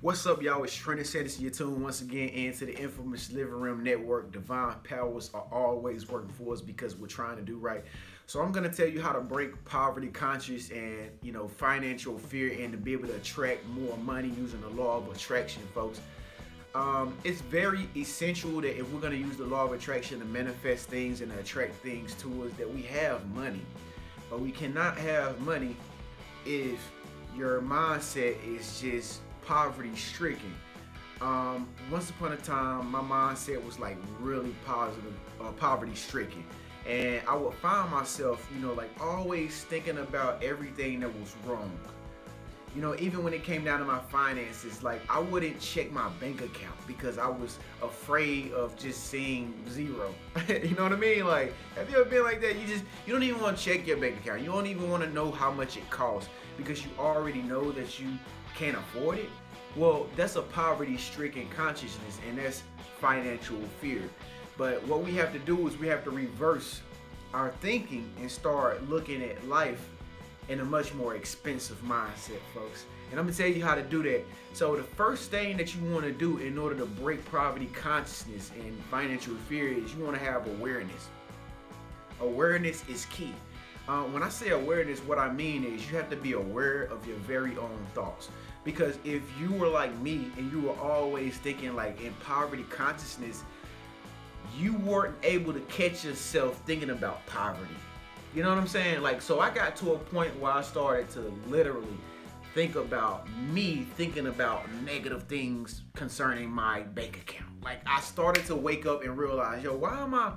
What's up, y'all? It's Trenius. You're tuned once again into the infamous Living Room Network. Divine powers are always working for us because we're trying to do right. So I'm gonna tell you how to break poverty conscious and financial fear and to be able to attract more money using the law of attraction, folks. It's very essential that if we're gonna use the law of attraction to manifest things and to attract things to us, that we have money. But we cannot have money if your mindset is just poverty stricken. Once upon a time, my mindset was like really positive, poverty stricken. And I would find myself, like always thinking about everything that was wrong. Even when it came down to my finances, like I wouldn't check my bank account because I was afraid of just seeing zero. You know what I mean? Like, have you ever been like that? You don't even want to check your bank account. You don't even want to know how much it costs because you already know that you can't afford it. Well, that's a poverty-stricken consciousness, and that's financial fear. But what we have to do is we have to reverse our thinking and start looking at life in a much more expensive mindset, folks. And I'm gonna tell you how to do that. So the first thing that you want to do in order to break poverty consciousness and financial fear is you want to have awareness. Awareness is key. When I say awareness, what I mean is you have to be aware of your very own thoughts. Because if you were like me and you were always thinking like in poverty consciousness, you weren't able to catch yourself thinking about poverty. You know what I'm saying? Like, so I got to a point where I started to literally think about me thinking about negative things concerning my bank account. Like, I started to wake up and realize, why am I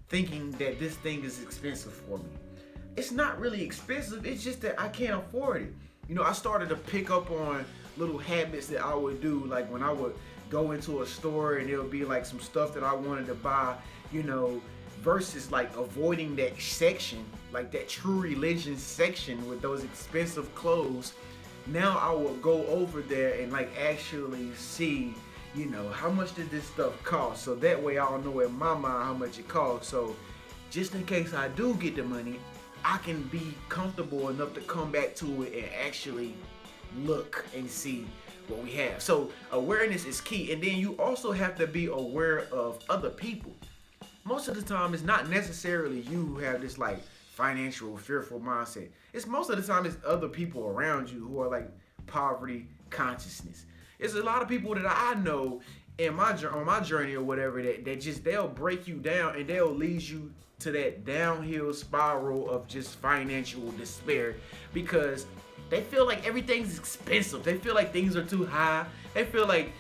thinking that this thing is expensive for me? It's not really expensive. It's just that I can't afford it. I started to pick up on little habits that I would do, like when I would go into a store and there would be like some stuff that I wanted to buy, versus like avoiding that section, like that true religion section with those expensive clothes. Now I will go over there and like actually see, how much did this stuff cost? So that way I'll know in my mind how much it costs. So just in case I do get the money, I can be comfortable enough to come back to it and actually look and see what we have. So awareness is key. And then you also have to be aware of other people. Most of the time, it's not necessarily you who have this like financial fearful mindset. It's most of the time it's other people around you who are like poverty consciousness. It's a lot of people that I know in on my journey or whatever that just they'll break you down and they'll lead you to that downhill spiral of just financial despair because they feel like everything's expensive. They feel like things are too high. They feel like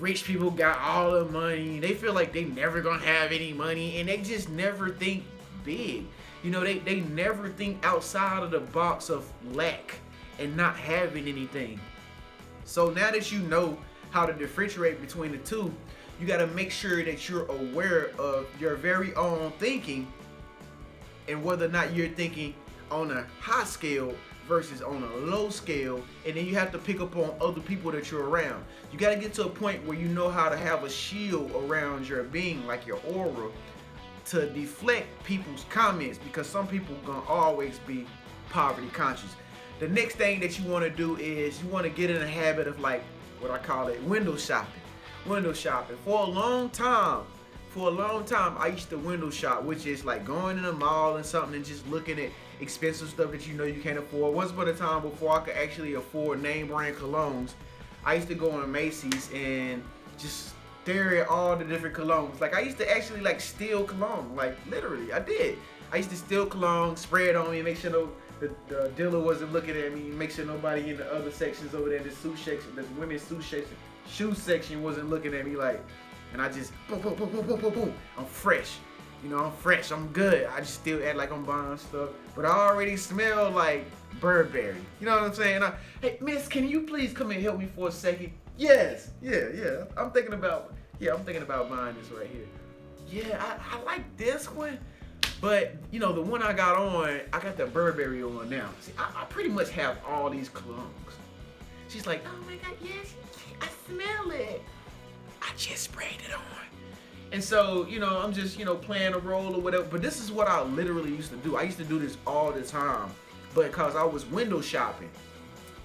rich people got all the money. They feel like they never gonna have any money and they just never think big. They never think outside of the box of lack and not having anything. So now that you know how to differentiate between the two, you gotta make sure that you're aware of your very own thinking and whether or not you're thinking on a high scale versus on a low scale, and then you have to pick up on other people that you're around. You got to get to a point where you know how to have a shield around your being, like your aura, to deflect people's comments because some people gonna always be poverty conscious. The next thing that you want to do is you want to get in a habit of like what I call it window shopping. Window shopping. For a long time, I used to window shop, which is like going in a mall and something and just looking at expensive stuff that you can't afford. Once upon a time, before I could actually afford name brand colognes, I used to go on Macy's and just stare at all the different colognes. Like I used to actually like steal cologne, like literally, I did. I used to steal cologne, spray it on me, make sure the dealer wasn't looking at me, make sure nobody in the other sections over there, the shoe section, the women's shoe section wasn't looking at me like. And I just boom, boom, boom, boom, boom, boom, boom. I'm fresh. I'm fresh. I'm good. I just still act like I'm buying stuff, but I already smell like Burberry. You know what I'm saying? Hey, miss, can you please come and help me for a second? Yes. Yeah. I'm thinking about buying this right here. Yeah, I like this one, but the one I got on, I got the Burberry on now. See, I pretty much have all these colognes. She's like, oh my God, yes, I smell it. I just sprayed it on. And so, I'm just, playing a role or whatever. But this is what I literally used to do. I used to do this all the time. But because I was window shopping.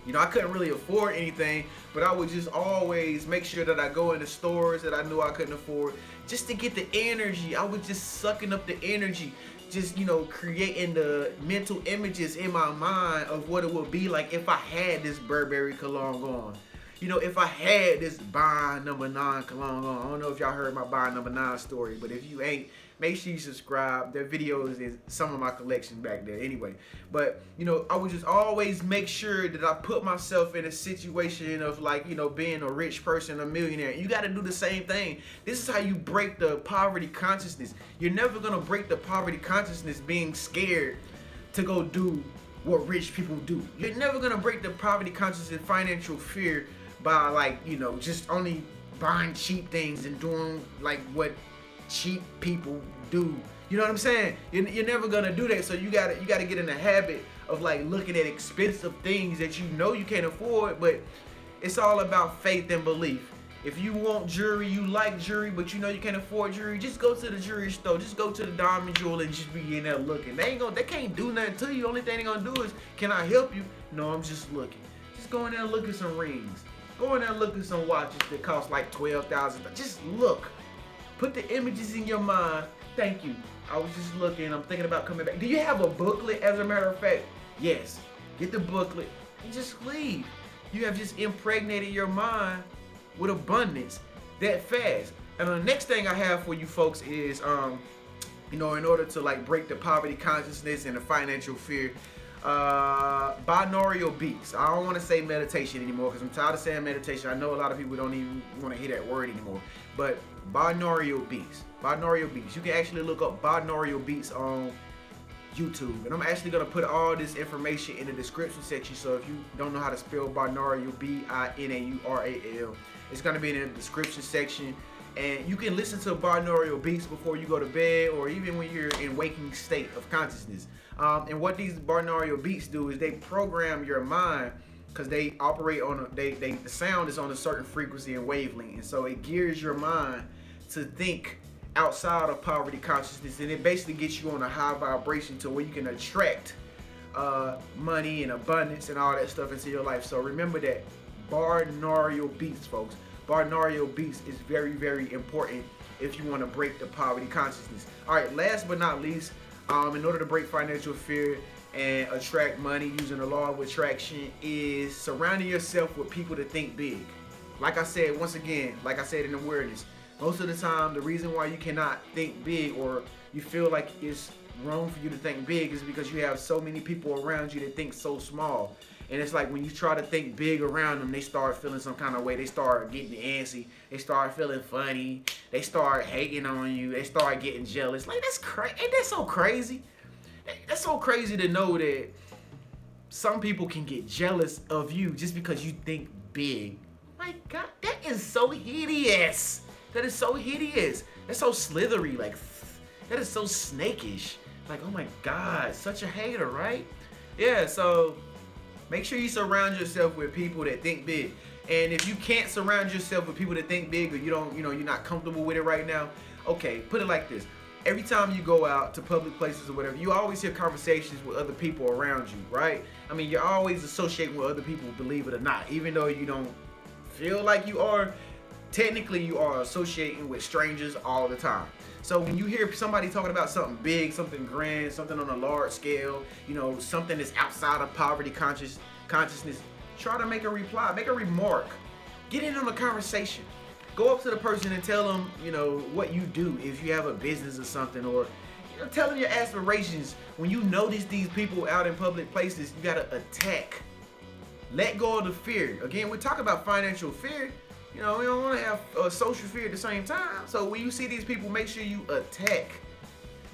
You know, I couldn't really afford anything, but I would just always make sure that I go into stores that I knew I couldn't afford just to get the energy. I was just sucking up the energy, just, you know, creating the mental images in my mind of what it would be like if I had this Burberry cologne on. You know, if I had this Bond number 9 cologne on. I don't know if y'all heard my Bond number 9 story, but if you ain't, make sure you subscribe. There are videos in some of my collection back there anyway. But, you know, I would just always make sure that I put myself in a situation of, like, you know, being a rich person, a millionaire. You got to do the same thing. This is how you break the poverty consciousness. You're never going to break the poverty consciousness being scared to go do what rich people do. You're never going to break the poverty consciousness and financial fear by, like, you know, just only buying cheap things and doing like what cheap people do. You know what I'm saying? You're never gonna do that. So you gotta get in the habit of, like, looking at expensive things that you know you can't afford. But it's all about faith and belief. If you want jewelry, you like jewelry, but you know you can't afford jewelry, just go to the jewelry store. Just go to the diamond jeweler and just be in there looking. They can't do nothing to you. Only thing they gonna do is, can I help you? No, I'm just looking. Just go in there and look at some rings. Go in there and look at some watches that cost like $12,000. Just look. Put the images in your mind. Thank you. I was just looking. I'm thinking about coming back. Do you have a booklet, as a matter of fact? Yes. Get the booklet and just leave. You have just impregnated your mind with abundance that fast. And the next thing I have for you folks is, you know, in order to, like, break the poverty consciousness and the financial fear, binaural beats. I don't want to say meditation anymore because I'm tired of saying meditation. I know a lot of people don't even want to hear that word anymore. But binaural beats. Binaural beats. You can actually look up binaural beats on YouTube. And I'm actually going to put all this information in the description section. So if you don't know how to spell binaural, B-I-N-A-U-R-A-L, it's going to be in the description section. And you can listen to binaural beats before you go to bed, or even when you're in waking state of consciousness. And what these binaural beats do is they program your mind, because they operate on the sound is on a certain frequency and wavelength, and so it gears your mind to think outside of poverty consciousness, and it basically gets you on a high vibration to where you can attract money and abundance and all that stuff into your life. So remember that binaural beats, folks. Binaural beats is very, very important if you want to break the poverty consciousness. All right, last but not least, in order to break financial fear and attract money using the law of attraction, is surrounding yourself with people that think big. Like I said, once again, like I said in awareness, most of the time the reason why you cannot think big, or you feel like it's wrong for you to think big, is because you have so many people around you that think so small. And it's like when you try to think big around them, they start feeling some kind of way. They start getting antsy. They start feeling funny. They start hating on you. They start getting jealous. Like, that's crazy. Ain't that so crazy? That's so crazy to know that some people can get jealous of you just because you think big. My God, that is so hideous. That is so hideous. That's so slithery. Like, that is so snakish. Like, oh my God, such a hater, right? Yeah, so make sure you surround yourself with people that think big. And if you can't surround yourself with people that think big, or you don't, you know, you're not comfortable with it right now, okay, put it like this. Every time you go out to public places or whatever, you always hear conversations with other people around you, right? I mean, you're always associating with other people, believe it or not. Even though you don't feel like you are, technically you are associating with strangers all the time. So when you hear somebody talking about something big, something grand, something on a large scale, you know, something that's outside of poverty consciousness, try to make a reply, make a remark, get in on a conversation. Go up to the person and tell them, you know, what you do if you have a business or something, or, you know, tell them your aspirations. When you notice these people out in public places, you gotta attack. Let go of the fear. Again, we're talking about financial fear. You know, we don't want to have social fear at the same time. So when you see these people, make sure you attack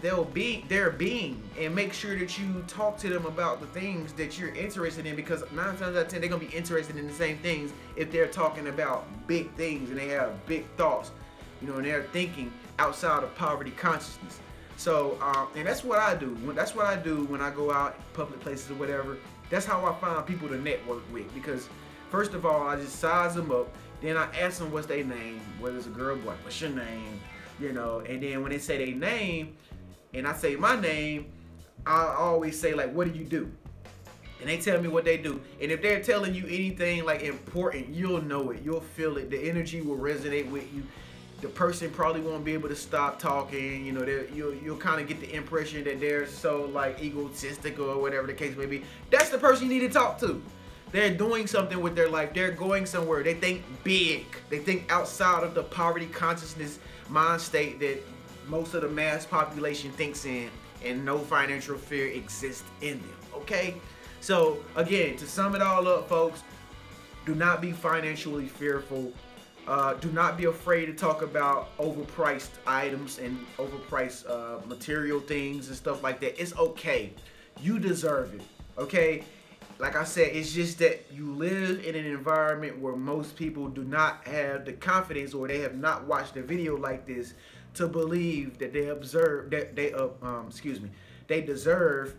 their being, and make sure that you talk to them about the things that you're interested in, because 9 times out of 10 they're gonna be interested in the same things if they're talking about big things and they have big thoughts, you know, and they're thinking outside of poverty consciousness. So and that's what I do. That's what I do when I go out public places or whatever. That's how I find people to network with, because first of all, I just size them up. Then I ask them what's their name, whether it's a girl or boy, what's your name, you know, and then when they say their name and I say my name, I always say, like, what do you do? and they tell me what they do. And if they're telling you anything like important, you'll know it. You'll feel it. The energy will resonate with you. The person probably won't be able to stop talking. You know, you'll kind of get the impression that they're so like egotistical or whatever the case may be. That's the person you need to talk to. They're doing something with their life. They're going somewhere. They think big. They think outside of the poverty consciousness mind state that most of the mass population thinks in, and no financial fear exists in them. Okay? So again, to sum it all up, folks, do not be financially fearful. Do not be afraid to talk about overpriced items and overpriced material things and stuff like that. It's okay. You deserve it. Okay? Like I said, it's just that you live in an environment where most people do not have the confidence, or they have not watched a video like this to believe that they observe that they deserve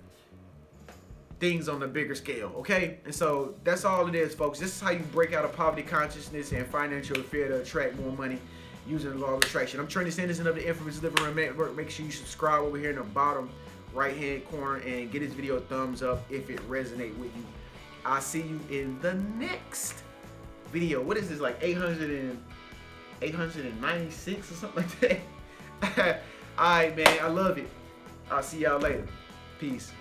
things on a bigger scale. Okay, and so that's all it is, folks. This is how you break out of poverty consciousness and financial fear to attract more money using the law of attraction. I'm Trenius of the Infamous Living Room Network. Make sure you subscribe over here in the bottom right hand corner and get this video a thumbs up if it resonates with you. I'll see you in the next video. What is this, like 896 or something like that? Alright, man, I love it. I'll see y'all later. Peace.